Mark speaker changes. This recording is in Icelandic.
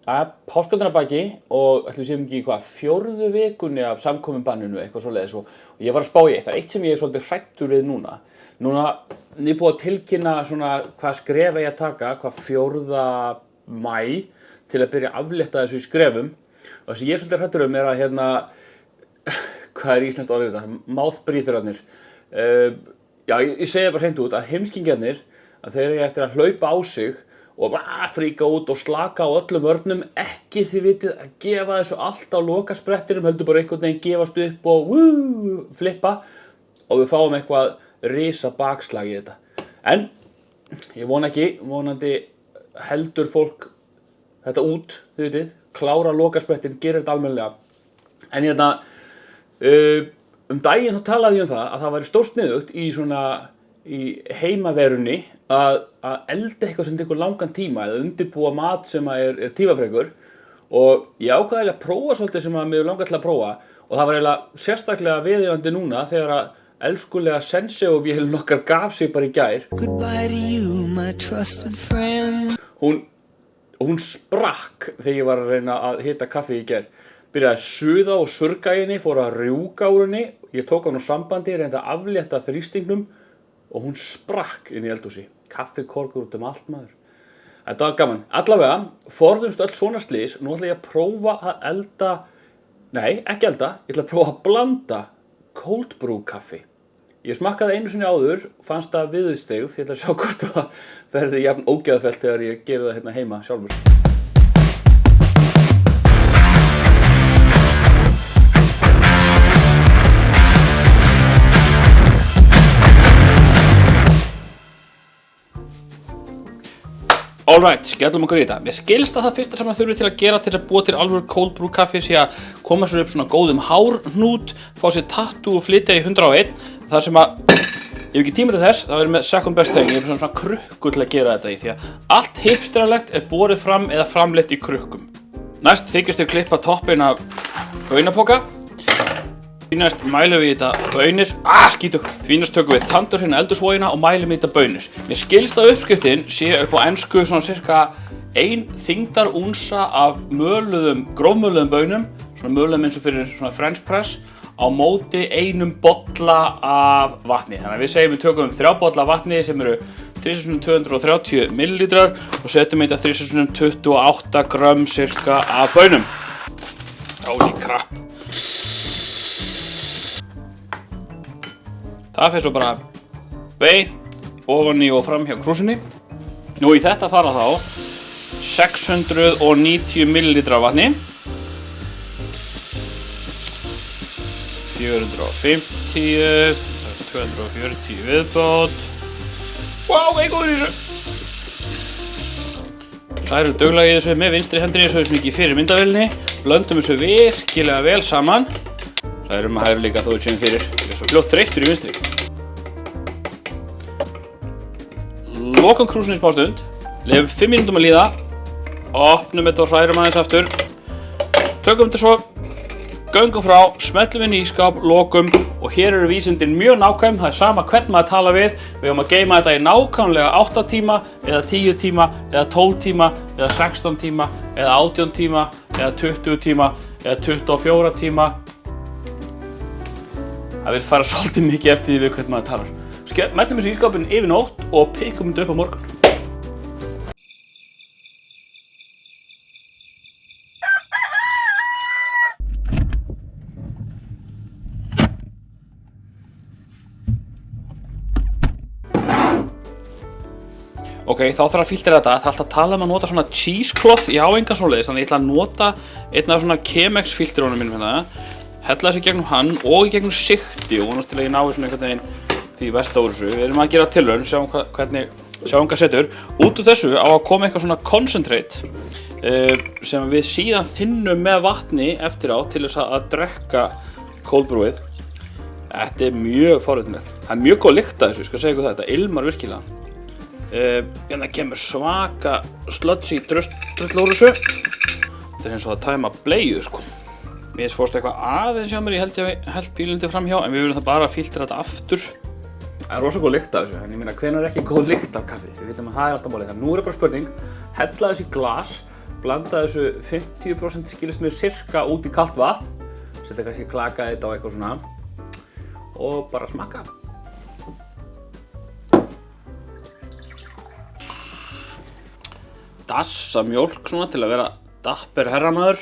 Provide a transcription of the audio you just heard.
Speaker 1: Páskvöldin að baki og ætlum við séum ekki hvað, 4. vikunni af samkomubanninu, eitthvað svoleiðis og ég var að spá í eitt. Það er eitt sem ég er svolítið hræddur við núna. Núna er búið að tilkynna svona hvað skref eigi að taka, hvað 4. maí til að byrja að aflétta þessu í skrefum. Og það sem ég er svolítið hræddur er að hvað er íslenskt orðið þetta? Mouth-breatherarnir. Já, ég segi bara hreint út að heimskingjarnir, að þeir eru eftir að hlaupa á sig og fríka út og slaka á öllum vörnum, ekki þið vitið að gefa þessu allt á lokasprettinum, heldur bara einhvern veginn gefast upp og flippa og við fáum eitthvað risa bakslag í þetta. En ég vona ekki, vonandi heldur fólk þetta út, þið vitið, klára lokasprettin, gerir þetta almennilega. En daginn þá talaði ég það að það væri stórt sniðugt í heimaverunni að elda eitthvað sem tekur langan tíma eða undirbúa mat sem er tímafrekur og ég ákvaði að prófa svolítið sem að mig langar til að prófa og það var eiginlega sérstaklega viðeigandi núna þegar að elskulega Senseo-vélin okkar gaf sig bara í gær.
Speaker 2: Goodbye to you, my trusted friend.
Speaker 1: Hún sprakk þegar ég var að reyna að hita kaffi í gær. Byrjaði að suða og surga í henni, fór að rjúka úr henni, ég tók hann úr sambandi, reyndi að aflétta þrýstingnum og hún sprakk inn í eldhúsi. Kaffikorgur út allt maður. Þetta var gaman. Allavega, forðumst öll svona slys, nú ætla ég að prófa að elda, nei, ekki elda, ég ætla að prófa að blanda cold brew kaffi. Ég smakkaði einu sinni áður, fannst það viðstegð, ég ætla að sjá hvort það verði jafn ógeðfellt þegar ég geri það hérna heima sjálfur. Alright, skellum okkur í þetta. Mér skilst að það fyrsta sem það þurfi til að gera til að búa til alvöru cold brew kaffi sé að koma sér upp svona góðum hárhnút, fá sér tattoo og flytja í 101. Það sem að, ég hef ekki tíma til þess, það verður með second best thing, ég hef svona krukku til að gera þetta í því að allt hipsteralegt er borið fram eða framleitt í krukkum. Næst þykjast þau klippa toppinn af baunapoka. Því næst mælum við þetta baunir, skítug. Því næst tökum við tandur hérna eldhúsvogina og mælum við þetta baunir. Mér skilst að uppskriftin sé upp á ensku svona cirka 1 þyngdarúnsa af grófmöluðum baunum, svona möluðum eins og fyrir svona French press, á móti 1 bolla af vatni. Þannig að við segjum við tökum 3 bolla af vatni sem eru 3230 millilítrar og setjum þetta 3028 grömm cirka af baunum. Holy crap. Það fer svo bara beint ofan í og fram hjá krúsinni. Nú í þetta fara þá 690 millilítrar af vatni, 450, 240 viðbót. Wow, góður í þessu! Hrærum duglega í þessu með vinstri hendinni svo þessum ekki fyrir myndavélinni. Blöndum þessu virkilega vel saman. Hrærum að hægri líka þó við séum fyrir. Ég er svo fljótt þreyttur í vinstri. Lokum krúsinni í smá stund, lefum 5 mínútum að líða, opnum þetta og hrærum aðeins aftur, tökum þetta svo, göngum frá, smellum inn í ísskáp, lokum og hér eru vísindin mjög nákvæm, það er sama hvern maður tala við höfum að geyma þetta í nákvæmlega 8 tíma, eða 10 tíma, eða 12 tíma, eða 16 tíma, eða 18 tíma, eða 20 tíma, eða 24 tíma. Það vil fara svolítið mikið eftir því við hvern maður talar. Mettum þessu í ísskápinn yfir nótt og pikkum þetta upp á morgun. Ok, þá þarf að filtera þetta. Það er alltaf að tala um að nota svona cheesecloth. Ég á engan svoleiðis, þannig ég ætla að nota einn af svona Chemex filterónum mínum hérna. Hella þessu gegnum hann og í gegnum sigti og vonast til að ég nái svona einhvern veginn því versta úr þessu. Við erum að gera tilraun, sjáum hvað setur. Út úr þessu á að koma eitthvað svona concentrate sem við síðan þynnum með vatni eftir á til þess að drekka cold brewið. Þetta er mjög forvitnilegt. Það er mjög góð lykt af þessu, ég skal segja ykkur þetta ilmar virkilega. Hérna kemur svaka sludgy drull úr þessu. Þetta er eins og að tæma bleiu sko. Mér fórst eitthvað aðeins hjá mér, ég held bílindi fram hjá, en við viljum það bara filtera þetta aftur. Það er rosa góð lykt af þessu, en ég meina hvenær er ekki góð lykt af kaffi? Við vitum að það er alltaf málið. Þannig nú er bara spurning, hella þessi glas blanda þessu 50% skilist mér sirka út í kalt vatn. Setja kannski klaka þetta á eitthvað svona. Og bara smakka. Dassa mjólk svona til að vera dapper herramaður.